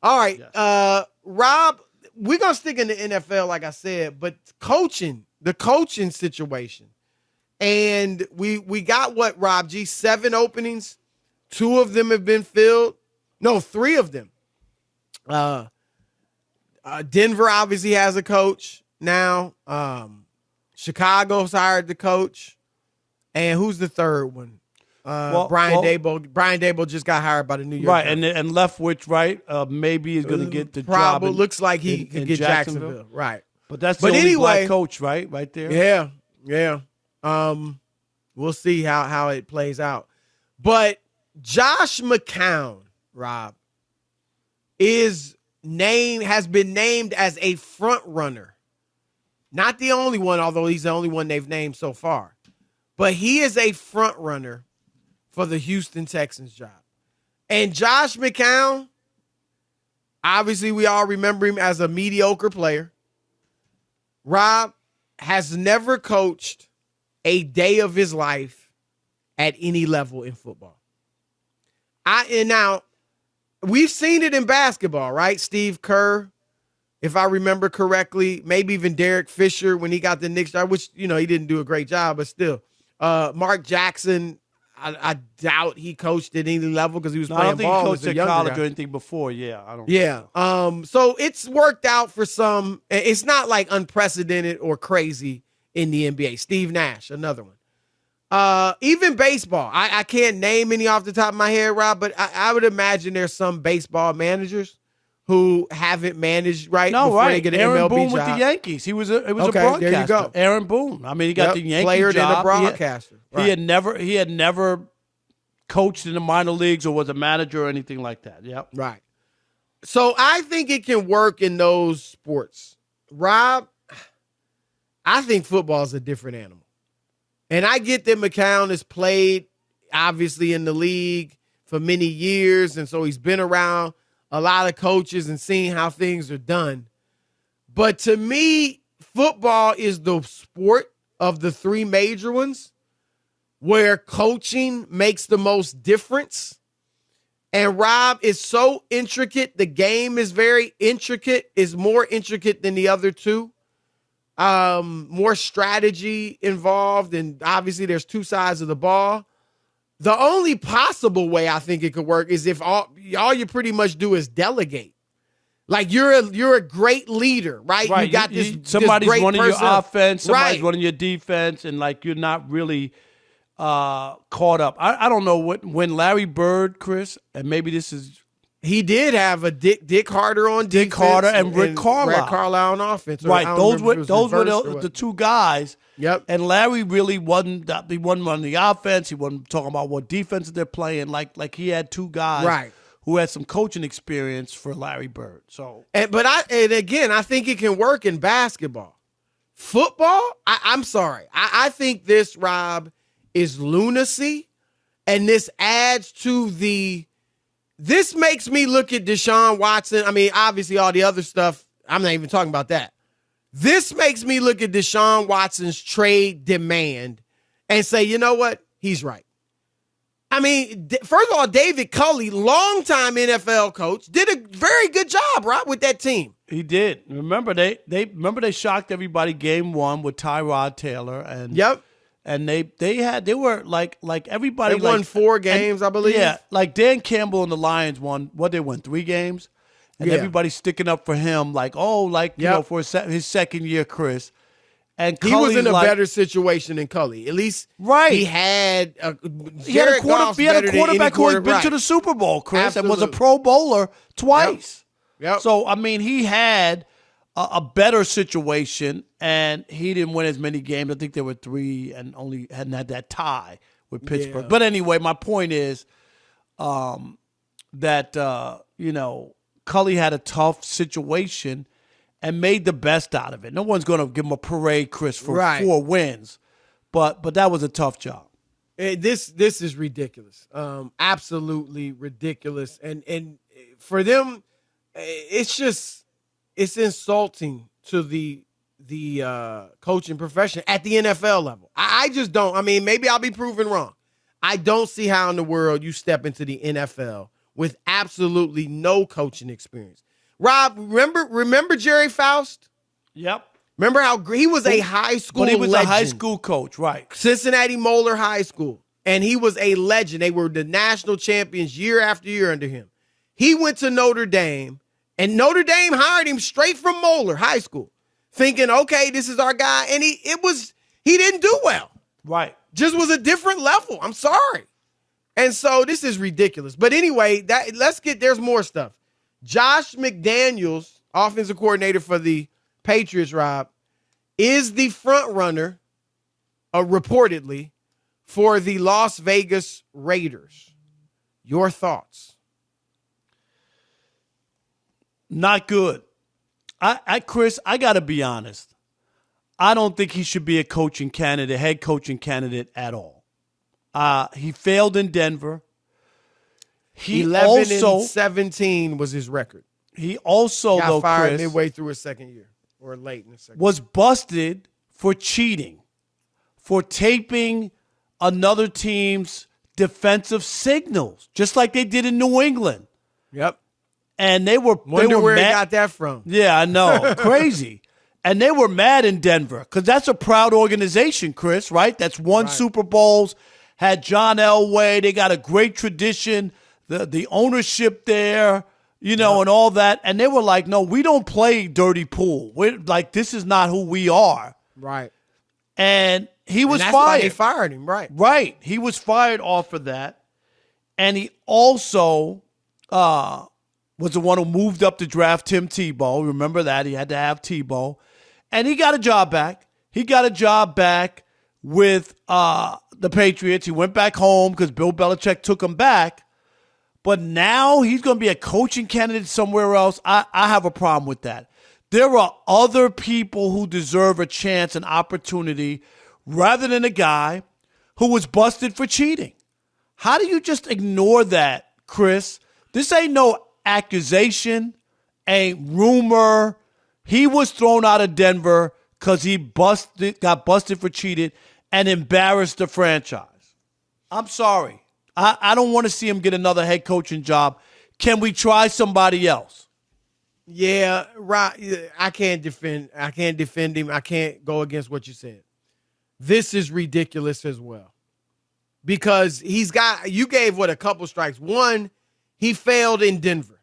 All right. Yes. Rob, we're going to stick in the NFL, like I said, but the coaching situation. And we got what, Rob G? 7 openings. 2 of them have been filled. No, 3 of them. Denver obviously has a coach now. Chicago's hired the coach. And who's the third one? Brian Daboll. Brian Daboll just got hired by the New York. Right, Giants. and Leftwich, right? Maybe he's going to get the job. Looks like he could get Jacksonville. Right. But that's the only black coach, right? Right there. Yeah. We'll see how it plays out. But Josh McCown, Rob, has been named as a front runner. Not the only one, although he's the only one they've named so far. But he is a front runner for the Houston Texans job. And Josh McCown, obviously we all remember him as a mediocre player. Rob has never coached a day of his life at any level in football. Now, we've seen it in basketball, right? Steve Kerr, if I remember correctly, maybe even Derek Fisher when he got the Knicks job, which, he didn't do a great job, but still. Mark Jackson, I doubt he coached at any level because he was playing ball. I don't think he coached at college or anything before. Yeah, I don't. Yeah. So it's worked out for some. It's not like unprecedented or crazy in the NBA. Steve Nash, another one. Even baseball. I can't name any off the top of my head, Rob, but I would imagine there's some baseball managers who haven't managed before they get an Aaron MLB Boone job. with the Yankees. He was a broadcaster. There you go. Aaron Boone. I mean, he got the Yankee player job. Than a broadcaster. He had never coached in the minor leagues or was a manager or anything like that. Yep. Right. So I think it can work in those sports. Rob, I think football is a different animal. And I get that McCown has played, obviously, in the league for many years, and so he's been around a lot of coaches and seeing how things are done. But to me, football is the sport of the 3 major ones where coaching makes the most difference. And Rob, is so intricate. The game is very intricate, is more intricate than the other 2. More strategy involved, and obviously there's 2 sides of the ball. The only possible way I think it could work is if all you pretty much do is delegate. Like you're a great leader, right? Right. You got somebody's this great running person. your offense, somebody's right. running your defense, and you're not really caught up. I don't know when Larry Bird, Chris, and maybe this is. He did have a Dick Harder on defense. Dick Harder and Rick Carlisle. Rick Carlisle on offense. Right. Those were the 2 guys. Yep. And Larry really wasn't on the offense. He wasn't talking about what defenses they're playing. Like he had 2 guys who had some coaching experience for Larry Bird. So But I think it can work in basketball. Football, I'm sorry. I think this, Rob, is lunacy. And this adds to this makes me look at Deshaun Watson. I mean, obviously all the other stuff, I'm not even talking about that. This makes me look at Deshaun Watson's trade demand and say, you know what? He's right. I mean, first of all, David Culley, longtime NFL coach, did a very good job, right, with that team. He did. Remember they shocked everybody game 1 with Tyrod Taylor and Yep. And they were like everybody. They won 4 games, I believe. Yeah, like Dan Campbell and the Lions won. They won 3 games, and everybody's sticking up for him. For his second year, Chris. And he was in a better situation than Culley. At least, he had a quarterback who had been to the Super Bowl, Chris, Absolutely. And was a Pro Bowler twice. Yep. So I mean, he had a better situation, and he didn't win as many games. I think there were 3 and only hadn't had that tie with Pittsburgh. Yeah. But anyway, my point is that, Culley had a tough situation and made the best out of it. No one's going to give him a parade, Chris, for 4 wins. But that was a tough job. This is ridiculous. Absolutely ridiculous. And for them, it's insulting to the coaching profession at the NFL level. I just don't. I mean, maybe I'll be proven wrong. I don't see how in the world you step into the NFL with absolutely no coaching experience. Rob, remember Jerry Faust? Yep. Remember how he was a high school legend. But he was a high school coach, right. Cincinnati Moeller High School. And he was a legend. They were the national champions year after year under him. He went to Notre Dame, and Notre Dame hired him straight from Moeller High School, thinking, okay, this is our guy. And he didn't do well. Right. Just was a different level. I'm sorry. And so this is ridiculous. But anyway, there's more stuff. Josh McDaniels, offensive coordinator for the Patriots, Rob, is the front runner, reportedly, for the Las Vegas Raiders. Your thoughts? Not good. Chris, I got to be honest. I don't think he should be a head coaching candidate at all. He failed in Denver. 11-17 was his record. He also, got fired Chris, midway through his second year or late in the second was busted for cheating, for taping another team's defensive signals, just like they did in New England. Yep. And they were where mad. he got that from. Yeah, I know. Crazy. And they were mad in Denver because that's a proud organization, Chris, right? That's won Super Bowls, had John Elway. They got a great tradition, the ownership there, and all that. And they were like, no, we don't play dirty pool. We're like, this is not who we are. Right. And he was that's fired. Why they fired him, right. Right. He was fired off of that. And he also was the one who moved up to draft Tim Tebow. Remember that? He had to have Tebow. And he got a job back. He got a job back with the Patriots. He went back home because Bill Belichick took him back. But now he's going to be a coaching candidate somewhere else. I have a problem with that. There are other people who deserve a chance, an opportunity, rather than a guy who was busted for cheating. How do you just ignore that, Chris? This ain't no accusation, ain't rumor. He was thrown out of Denver because he got busted for cheating and embarrassed the franchise. I'm sorry. I don't want to see him get another head coaching job. Can we try somebody else? Yeah, right. I can't defend him. I can't go against what you said. This is ridiculous as well. Because you gave a couple strikes. One, he failed in Denver.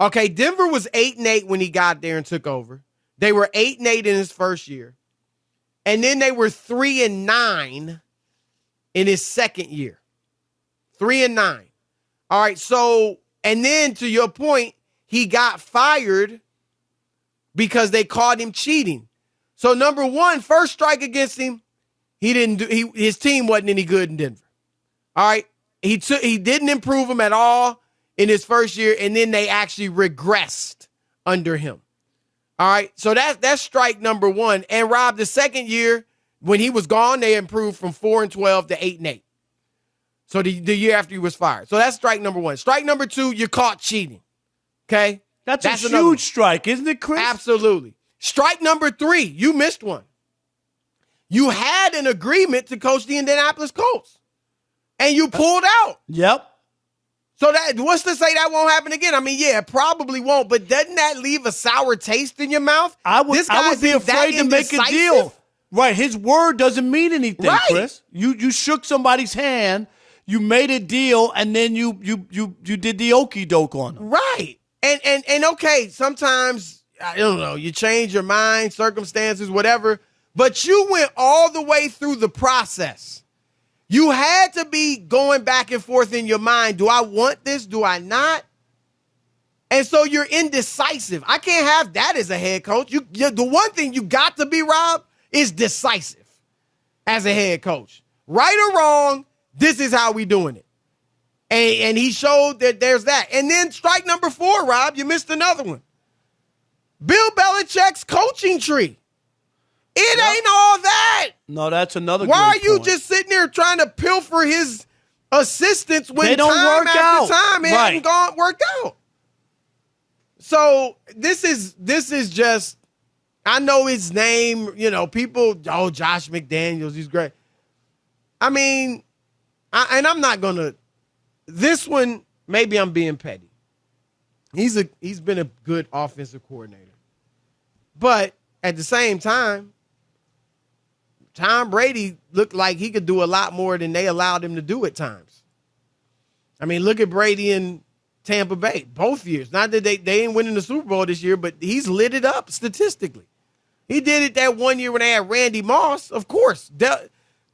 Okay, Denver was 8-8 when he got there and took over. They were 8-8 in his first year. And then they were 3-9 in his second year. 3-9. All right, so, and then to your point, he got fired because they caught him cheating. So number one, first strike against him, his team wasn't any good in Denver. All right, he didn't improve him at all in his first year, and then they actually regressed under him. All right, so that's strike number one. And Rob, the second year when he was gone, they improved from 4-12 to 8-8. So the year after he was fired. So that's strike number one. Strike number two, you're caught cheating. Okay? That's a huge strike, isn't it, Chris? Absolutely. Strike number three, you missed one. You had an agreement to coach the Indianapolis Colts, and you pulled out. Yep. So what's to say that won't happen again? I mean, yeah, it probably won't, but doesn't that leave a sour taste in your mouth? I would be afraid to make a deal. Right. His word doesn't mean anything, right. Chris. You shook somebody's hand, you made a deal, and then you did the okie doke on them. Right. And okay, sometimes, I don't know, you change your mind, circumstances, whatever, but you went all the way through the process. You had to be going back and forth in your mind. Do I want this? Do I not? And so you're indecisive. I can't have that as a head coach. The one thing you got to be, Rob, is decisive as a head coach. Right or wrong, this is how we doing it. And he showed that there's that. And then strike number four, Rob, you missed another one. Bill Belichick's coaching tree. It ain't all that. No, that's another Why are you point. just sitting there trying to pilfer his assistants when they don't time work after out. time it hasn't worked out? So this is just, I know his name, people, Josh McDaniels, he's great. I mean, I'm not going to, this one, maybe I'm being petty. He's been a good offensive coordinator. But at the same time, Tom Brady looked like he could do a lot more than they allowed him to do at times. I mean, look at Brady in Tampa Bay, both years. Not that they ain't winning the Super Bowl this year, but he's lit it up statistically. He did it that one year when they had Randy Moss, of course.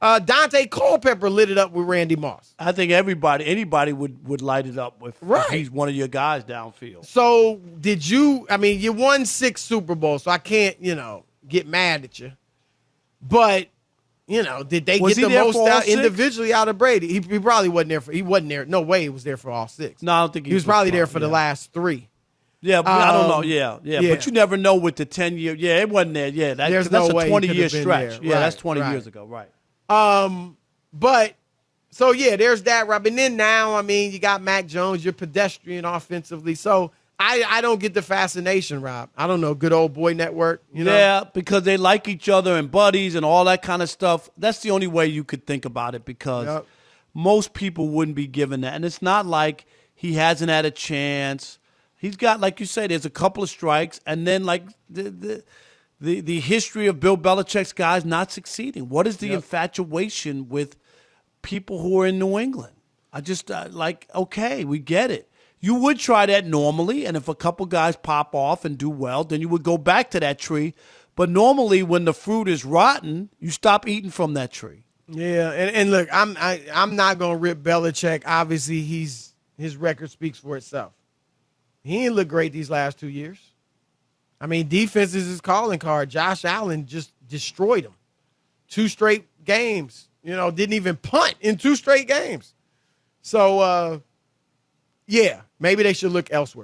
Dante Culpepper lit it up with Randy Moss. I think anybody would light it up with if he's one of your guys downfield. So you won 6 Super Bowls, so I can't, get mad at you. But, did they get the most out individually out of Brady? He probably wasn't there. No way he was there for all 6. No, I don't think he was probably there for the last 3. Yeah, but I don't know. Yeah. But you never know with the 10-year. Yeah, it wasn't there. Yeah, that's a 20-year stretch. Yeah, that's 20 years ago. Right. But so there's that, Rob. And then now, you got Mac Jones. You're pedestrian offensively. So I don't get the fascination, Rob. I don't know. Good old boy network. Yeah, because they like each other and buddies and all that kind of stuff. That's the only way you could think about it because most people wouldn't be given that. And it's not like he hasn't had a chance. He's got, like you say, there's a couple of strikes, and then like the history of Bill Belichick's guys not succeeding. What is the infatuation with people who are in New England? I just okay, we get it. You would try that normally, and if a couple guys pop off and do well, then you would go back to that tree. But normally, when the fruit is rotten, you stop eating from that tree. Yeah, and look, I'm not gonna rip Belichick. Obviously, his record speaks for itself. He ain't looked great these last 2 years. Defense is his calling card. Josh Allen just destroyed him. 2 straight games. Didn't even punt in 2 straight games. So, maybe they should look elsewhere.